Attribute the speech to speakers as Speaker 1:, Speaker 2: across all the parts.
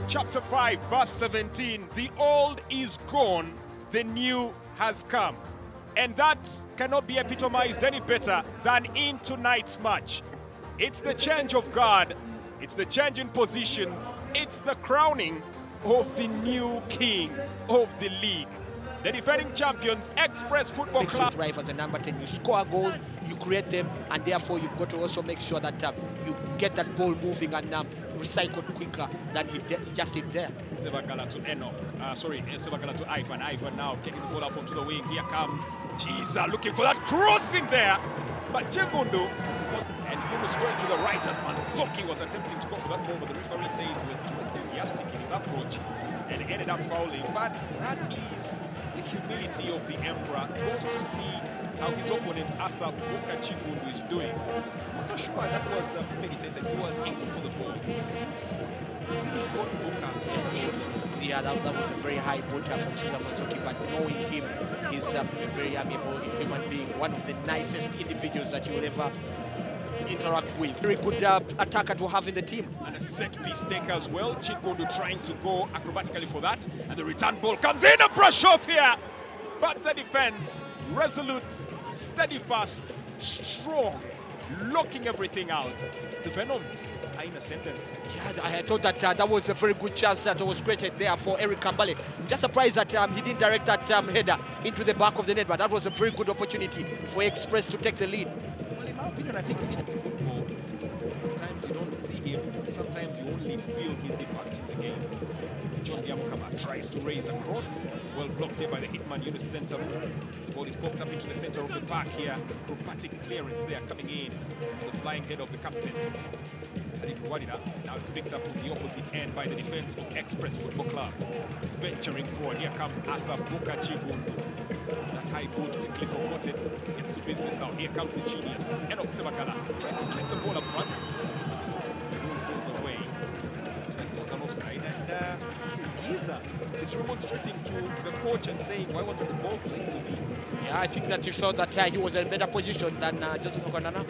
Speaker 1: chapter 5, verse 17, the old is gone, the new has come. And that cannot be epitomized any better than in tonight's match. It's the change of guard, it's the change in positions, it's the crowning of the new king of the league. The defending champions, Express Football Club.
Speaker 2: Drive as a number 10, you score goals, you create them, and therefore you've got to also make sure that you get that ball moving and recycled quicker than he just did there.
Speaker 1: Sebagala to Enoch, Sebagala to Ivan. Ivan now getting the ball up onto the wing. Here comes Chiza looking for that crossing there, but Chegundu and he was going to the right as Manzoki was attempting to go for that ball, but the referee says he was too enthusiastic in his approach and ended up fouling. But that is the humility of the Emperor. Goes to see how his opponent Arthur Buka Chigundu is doing. I'm not so sure that was premeditated. He was aiming for the ball. Really got Buka.
Speaker 2: Yeah, that was a very high booter from Cesar Manzoki, but knowing him, he's a very amiable human being, one of the nicest individuals that you will ever interact with. Very good attacker to have in the team.
Speaker 1: And a set piece taker as well. Chigundu trying to go acrobatically for that. And the return ball comes in, a brush off here. But the defense, resolute, steadfast, strong, locking everything out. The Venoms are in a sentence.
Speaker 2: Yeah, I thought that that was a very good chance that was created there for Eric Kambale. I'm just surprised that he didn't direct that header into the back of the net, but that was a very good opportunity for Express to take the lead.
Speaker 1: Well, in my opinion, I think in football, sometimes you don't see him, sometimes you only feel his impact in the game. John Diamukama tries to raise across, well blocked here by the hitman Yunus Center. The ball is popped up into the center of the park here. Acrobatic clearance there coming in. The flying head of the captain. Now it's picked up on the opposite end by the defense of Express Football Club. Venturing forward, here comes Arthur Buka Chigundu. That high boot quickly forgotten. Gets to business now. Here comes the genius. Enoch Sebagala tries to clip the ball up front. The ball goes away. Looks like it was an offside. And Giza is remonstrating to the coach and saying, why wasn't the ball played to me?
Speaker 2: Yeah, I think that he felt that he was in a better position than Joseph Okanana.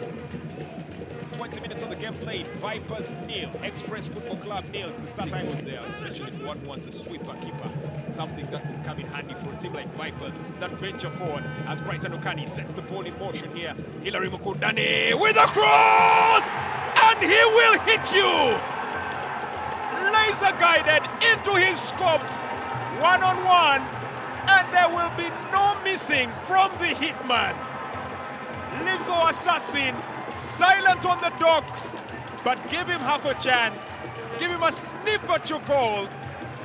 Speaker 1: 20 minutes of the game played. Vipers nil. Express Football Club nil. It's the start time there, especially if one wants a sweeper keeper. Something that will come in handy for a team like Vipers that venture forward as Brighton Okani sets the ball in motion here. Hilary Mukundane with a cross! And he will hit you! Laser guided into his scopes. One-on-one. And there will be no missing from the hitman. Lethal assassin. Silent on the docks, but give him half a chance. Give him a sniff at your goal.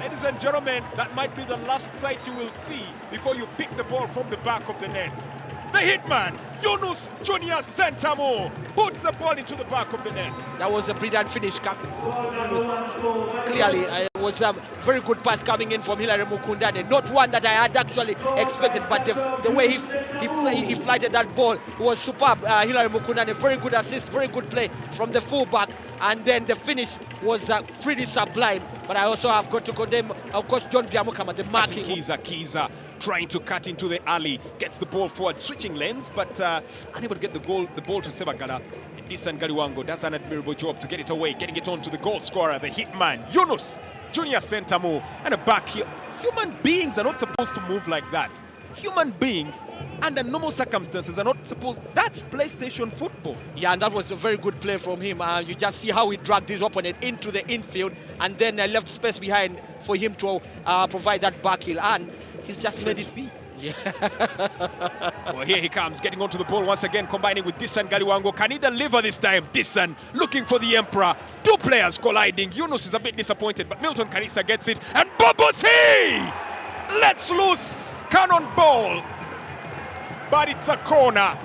Speaker 1: Ladies and gentlemen, that might be the last sight you will see before you pick the ball from the back of the net. The hitman, Yunus Junior Sentamo, puts the ball into the back of the net.
Speaker 2: That was a brilliant finish. Clearly, it was a very good pass coming in from Hilary Mukundane. Not one that I had actually expected, but the way he flighted that ball was superb. Hilary Mukundane, very good assist, very good play from the fullback. And then the finish was pretty sublime. But I also have got to condemn, of course, John Biamukama, the marking.
Speaker 1: Kiza trying to cut into the alley, gets the ball forward, switching lanes, but unable to get the ball to Sebagala. Disan Galiwango does an admirable job to get it away, getting it on to the goal scorer, the hitman, Yunus Junior Sentamo, and a back here. Human beings are not supposed to move like that. Human beings, under normal circumstances, are not supposed. That's PlayStation football.
Speaker 2: Yeah, and that was a very good play from him. You just see how he dragged his opponent into the infield and then left space behind for him to provide that back heel. And he's just made it. Yeah.
Speaker 1: Well, here he comes, getting onto the ball once again, combining with Disan Galiwango. Can he deliver this time? Disan looking for the Emperor. Two players colliding. Yunus is a bit disappointed, but Milton Karisa gets it. And Bobosi lets loose cannonball. But it's a corner.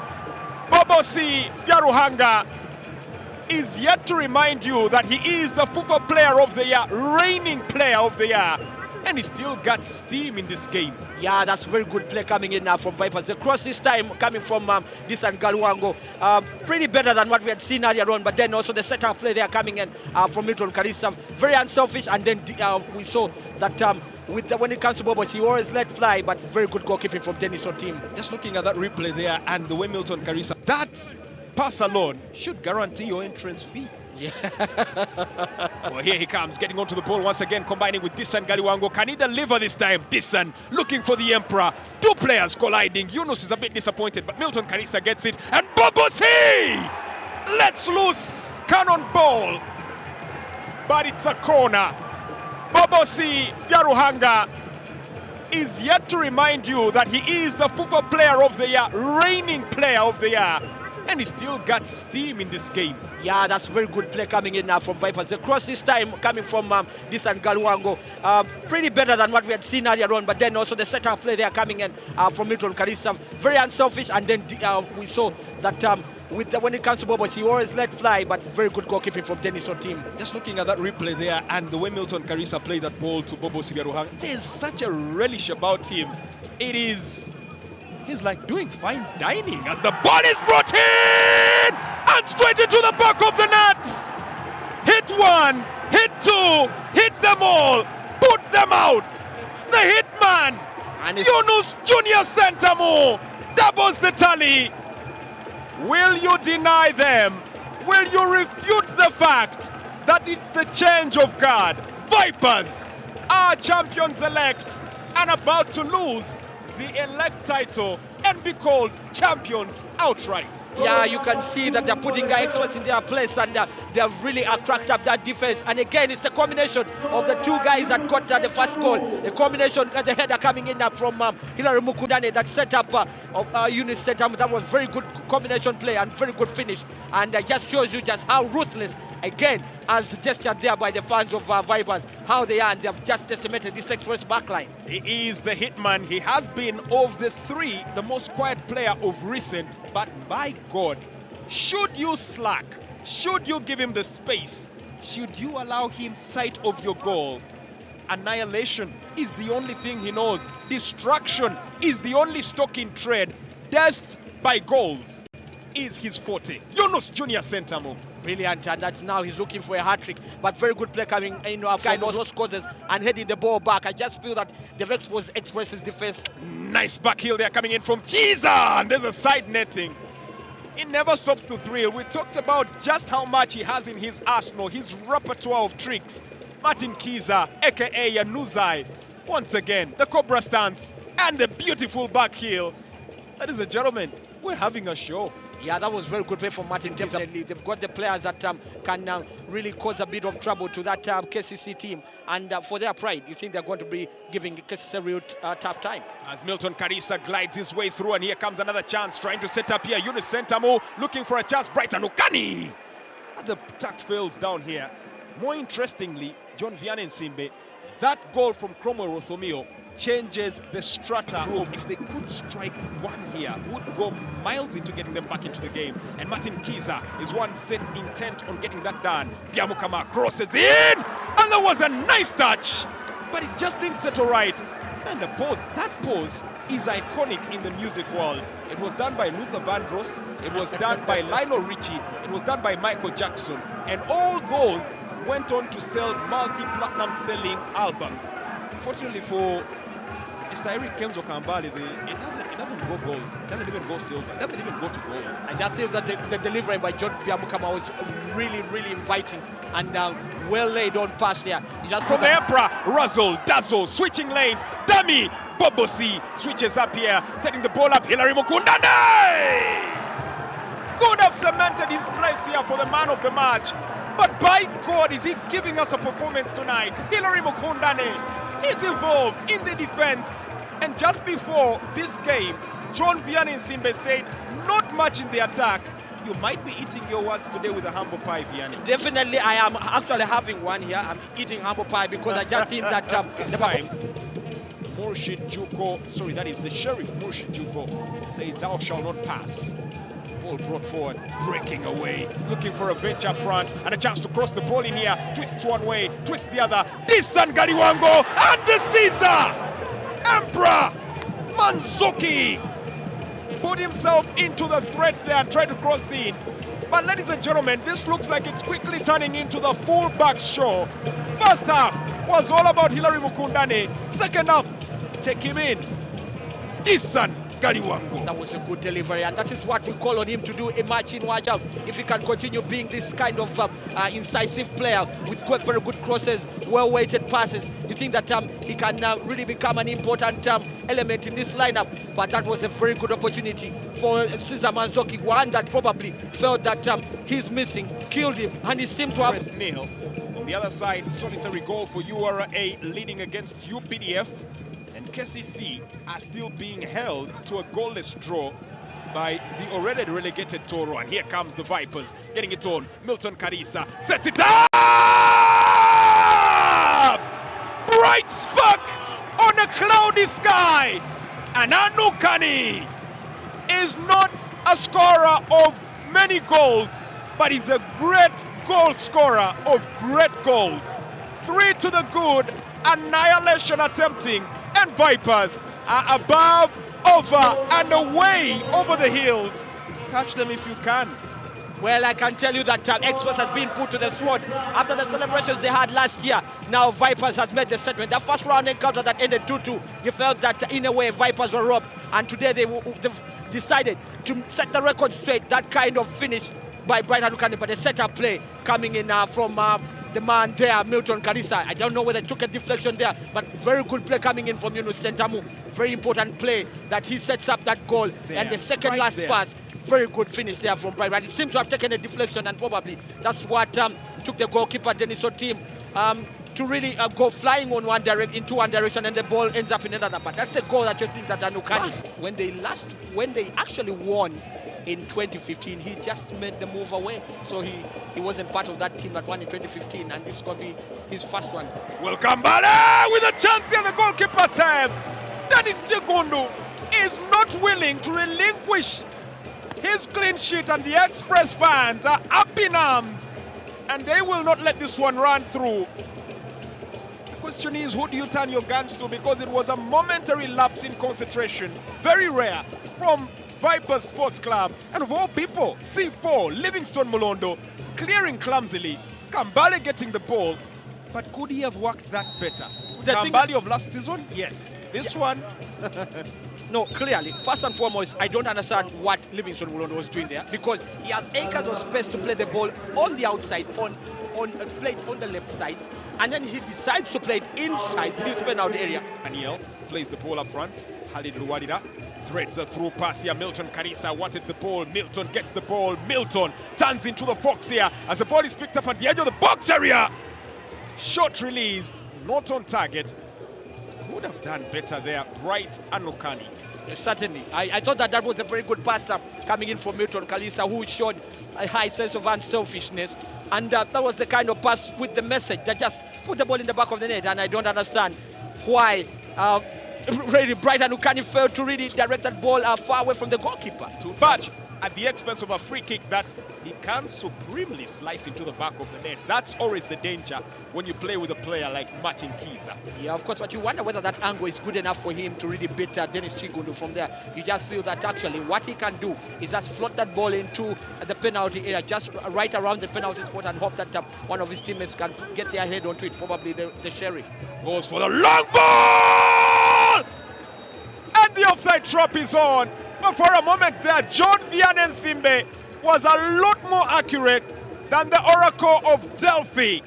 Speaker 1: Bobosi Byaruhanga is yet to remind you that he is the FIFA Player of the Year, reigning Player of the Year. And he still got steam in this game.
Speaker 2: Yeah, that's very good play coming in now from Vipers. The cross this time coming from Disan Galuango. Pretty better than what we had seen earlier on, but then also the setup play there coming in from Milton Karisa. Very unselfish, and then we saw that when it comes to Bobos, he always let fly, but very good goalkeeping from Dennis Otim.
Speaker 1: Just looking at that replay there and the way Milton Karisa, that pass alone should guarantee your entrance fee.
Speaker 2: Yeah.
Speaker 1: Well, here he comes, getting onto the ball once again, combining with Disan Galiwango. Can he deliver this time? Disan looking for the Emperor. Two players colliding. Yunus is a bit disappointed, but Milton Karisa gets it. And Bobosi lets loose cannonball. But it's a corner. Bobosi Yaruhanga is yet to remind you that he is the FIFA Player of the Year, reigning Player of the Year. And he still got steam in this game.
Speaker 2: Yeah, that's very good play coming in now from Vipers. The cross this time coming from Disan Galiwango. Pretty better than what we had seen earlier on, but then also the setup play there coming in from Milton Karisa. Very unselfish, and then we saw that when it comes to Bobos, he always let fly, but very good goalkeeping from Dennis on team.
Speaker 1: Just looking at that replay there and the way Milton Karisa played that ball to Bobo Sibiaruhang, there's such a relish about him. He's like doing fine dining as the ball is brought in and straight into the back of the net. Hit one, hit two, hit them all, put them out. The hitman, Yunus Junior Sentamo, doubles the tally. Will you deny them? Will you refute the fact that it's the change of guard? Vipers are champions-elect and about to lose the elect title and be called champions outright.
Speaker 2: Yeah, you can see that they're putting their experts in their place, and they have really cracked up that defense. And again, it's the combination of the two guys that got the first goal. The combination, the header coming in from Hilary Mukundane that set up Yunus Center. That was very good combination play and very good finish. And just shows you just how ruthless, again, as gestured there by the fans of Vipers, how they are, and they have just decimated this Express backline.
Speaker 1: He is the hitman. He has been, of the three, the most quiet player of recent. But by God, should you slack? Should you give him the space? Should you allow him sight of your goal? Annihilation is the only thing he knows. Destruction is the only stock in trade. Death by goals is his forte. Yunus Junior Sentamo.
Speaker 2: Brilliant, and that's now he's looking for a hat-trick, but very good play coming in after those causes and heading the ball back. I just feel that the Express's defense.
Speaker 1: Nice back heel there coming in from Chiza, and there's a side netting. He never stops to thrill. We talked about just how much he has in his arsenal, his repertoire of tricks. Martin Kiza, aka Yanuzai, once again, the Cobra stance and the beautiful back heel. Ladies and gentlemen, we're having a show.
Speaker 2: Yeah, that was very good play from Martin. Definitely, they've got the players that can really cause a bit of trouble to that KCC team. And for their pride, you think they're going to be giving KCC a real tough time.
Speaker 1: As Milton Karisa glides his way through, and here comes another chance, trying to set up here. Yunus Sentamo looking for a chance. Brighton Ukani. But the attack fails down here. More interestingly, John Vianney Nsimbe, that goal from Cromwell Rothomio changes the strata of if they could strike one here, would go miles into getting them back into the game. And Martin Kiza is one set intent on getting that done. Biamukama crosses in, and there was a nice touch, but it just didn't settle right. And the pause, that pause is iconic in the music world. It was done by Luther Vandross, it was done by Lionel Richie, it was done by Michael Jackson, and all those went on to sell multi-platinum selling albums. Fortunately for Mr. Eric Kenzo Kambali, it doesn't go gold, it doesn't even go silver, it doesn't even go to gold.
Speaker 2: And I feel that the delivery by John Biamukama was really, really inviting and well laid on pass there. Just
Speaker 1: from the Emperor, Razzle, Dazzle, switching lanes, Dummy, Bobosi switches up here, setting the ball up, Hilary Mukundane! Could have cemented his place here for the man of the match. But by God, is he giving us a performance tonight? Hilary Mukundane is involved in the defense. And just before this game, John Vianney Nsimbe said, not much in the attack. You might be eating your words today with a humble pie, Vianney.
Speaker 2: Definitely, I am actually having one here. I'm eating humble pie because I just think that
Speaker 1: this time, Murshid Juko, sorry, that is the Sheriff Murshid Juko, says, thou shalt not pass. Ball brought forward, breaking away, looking for a venture front and a chance to cross the ball in here. Twist one way, twist the other. Disan Galiwango and the Caesar! Emperor Manzuki put himself into the threat there and tried to cross in. But ladies and gentlemen, this looks like it's quickly turning into the full-back show. First half was all about Hilary Mukundane. Second half, take him in. Disan Galiwango.
Speaker 2: That was a good delivery, and that is what we call on him to do, a match in, watch out. If he can continue being this kind of incisive player with very good crosses, well-weighted passes, you think that he can really become an important element in this lineup. But that was a very good opportunity for Cesar Manzoki, one that probably felt that he's missing, killed him, and he seems to have...
Speaker 1: Nil. On the other side, solitary goal for URA leading against UPDF. And KCC are still being held to a goalless draw by the already relegated Toro. And here comes the Vipers, getting it on. Milton Karisa sets it up! Bright spark on a cloudy sky. And Anukani is not a scorer of many goals, but he's a great goal scorer of great goals. 3 to the good, annihilation attempting. And Vipers are above, over, and away over the hills. Catch them if you can.
Speaker 2: Well, I can tell you that Express has been put to the sword after the celebrations they had last year. Now Vipers has made the statement. The first round encounter that ended 2-2, you felt that in a way Vipers were robbed, and today they've decided to set the record straight. That kind of finish by Brighton Lukani, but a setup play coming in from the man there, Milton Karisa. I don't know whether it took a deflection there, but very good play coming in from Yunus Sentamu. Very important play that he sets up that goal. There, and the second right last pass, very good finish there from Brighton. It seems to have taken a deflection, and probably that's what took the goalkeeper, Dennis O'Team, to really go flying on into one direction, and the ball ends up in another. But that's a goal that you think that Anukani, when they actually won in 2015, he just made the move away. So he wasn't part of that team that won in 2015, and this is going to be his first one.
Speaker 1: Will Kambale with a chance here, the goalkeeper saves. Dennis Chigundu is not willing to relinquish his clean sheet, and the Express fans are up in arms, and they will not let this one run through. The question is, who do you turn your guns to? Because it was a momentary lapse in concentration, very rare from Vipers Sports Club, and of all people, C4, Livingstone Mulondo, clearing clumsily, Kambale getting the ball, but could he have worked that better? Kambale of last season? Yes. This one?
Speaker 2: No, clearly, first and foremost, I don't understand what Livingstone Mulondo was doing there, because he has acres of space to play the ball on the outside, play it on the left side, and then he decides to play it inside this penalty area.
Speaker 1: Daniel plays the ball up front. Khalid Luwadida threads a through pass here. Milton Karisa wanted the ball. Milton gets the ball. Milton turns into the box here as the ball is picked up at the edge of the box area. Shot released, not on target. Could have done better there. Bright Anukani.
Speaker 2: Certainly. I thought that was a very good pass coming in from Milton Karisa, who showed a high sense of unselfishness. And that was the kind of pass with the message that just put the ball in the back of the net. And I don't understand why really Bright Anukani failed to really direct that ball far away from the goalkeeper.
Speaker 1: But at the expense of a free kick that he can supremely slice into the back of the net. That's always the danger when you play with a player like Martin Kiza.
Speaker 2: Yeah, of course, but you wonder whether that angle is good enough for him to really beat Dennis Chigundu from there. You just feel that actually what he can do is just float that ball into the penalty area, just right around the penalty spot, and hope that one of his teammates can get their head onto it, probably the Sheriff.
Speaker 1: Goes for the long ball! And the offside trap is on. But for a moment there, John Vianney Simbe was a lot more accurate than the Oracle of Delphi.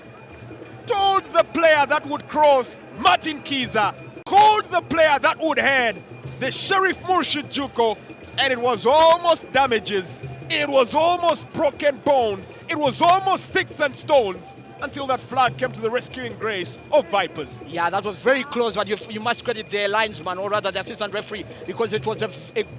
Speaker 1: Told the player that would cross, Martin Kiza, called the player that would head, the Sheriff Murshid Juko, and it was almost damages. It was almost broken bones. It was almost sticks and stones, until that flag came to the rescuing grace of Vipers.
Speaker 2: Yeah, that was very close, but you must credit the linesman, or rather the assistant referee, because it was a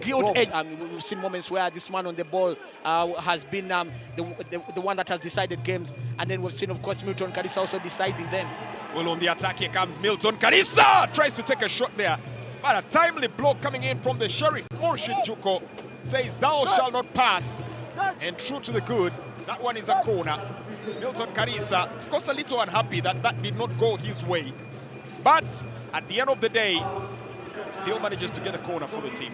Speaker 2: gilt edge. We've seen moments where this man on the ball has been the one that has decided games, and then we've seen, of course, Milton Karisa also deciding them.
Speaker 1: Well, on the attack here comes Milton Karisa, tries to take a shot there, but a timely blow coming in from the Sheriff Murshid Juko says, "Thou shalt not pass," and true to the good, that one is a corner. Milton Karisa, of course, a little unhappy that that did not go his way. But at the end of the day, still manages to get a corner for the team.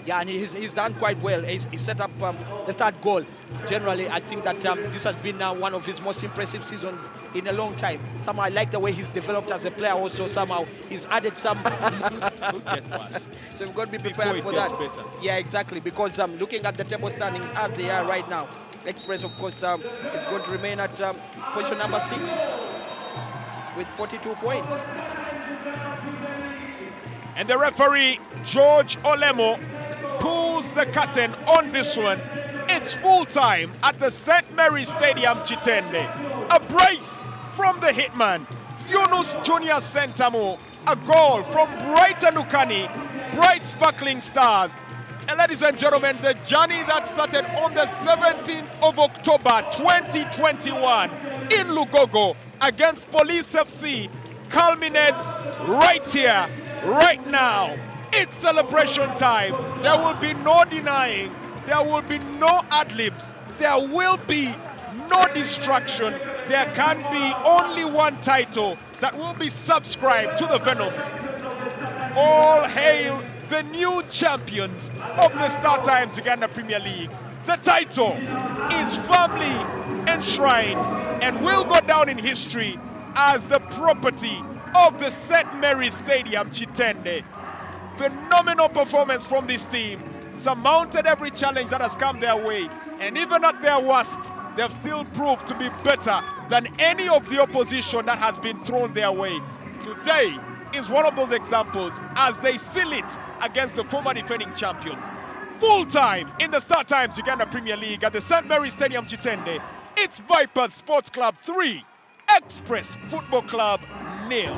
Speaker 2: Yeah, and he's done quite well. He set up the third goal. Generally, I think that this has been one of his most impressive seasons in a long time. Somehow I like the way he's developed as a player also. Somehow he's added some...
Speaker 1: Could get worse.
Speaker 2: So we've got to be prepared for that.
Speaker 1: Better.
Speaker 2: Yeah, exactly. Because looking at the table standings as they are right now, Express, of course, is going to remain at position number 6 with 42 points.
Speaker 1: And the referee, George Olemo, pulls the curtain on this one. It's full time at the St. Mary's Stadium, Chitende. A brace from the hitman, Yunus Junior Sentamo. A goal from Bright Anukani, Bright Sparkling Stars. And ladies and gentlemen, the journey that started on the 17th of October 2021 in Lugogo against Police FC culminates right here, right now. It's celebration time. There will be no denying. There will be no ad-libs. There will be no distraction. There can be only one title that will be subscribed to the Venoms. All hail the new champions of the Star Times Uganda Premier League. The title is firmly enshrined and will go down in history as the property of the St. Mary's Stadium, Chitende. Phenomenal performance from this team, surmounted every challenge that has come their way, and even at their worst, they've still proved to be better than any of the opposition that has been thrown their way. Today is one of those examples as they seal it against the former defending champions. Full time in the Star Times Uganda Premier League at the St. Mary's Stadium, Chitende. It's Vipers Sports Club 3, Express Football Club 0.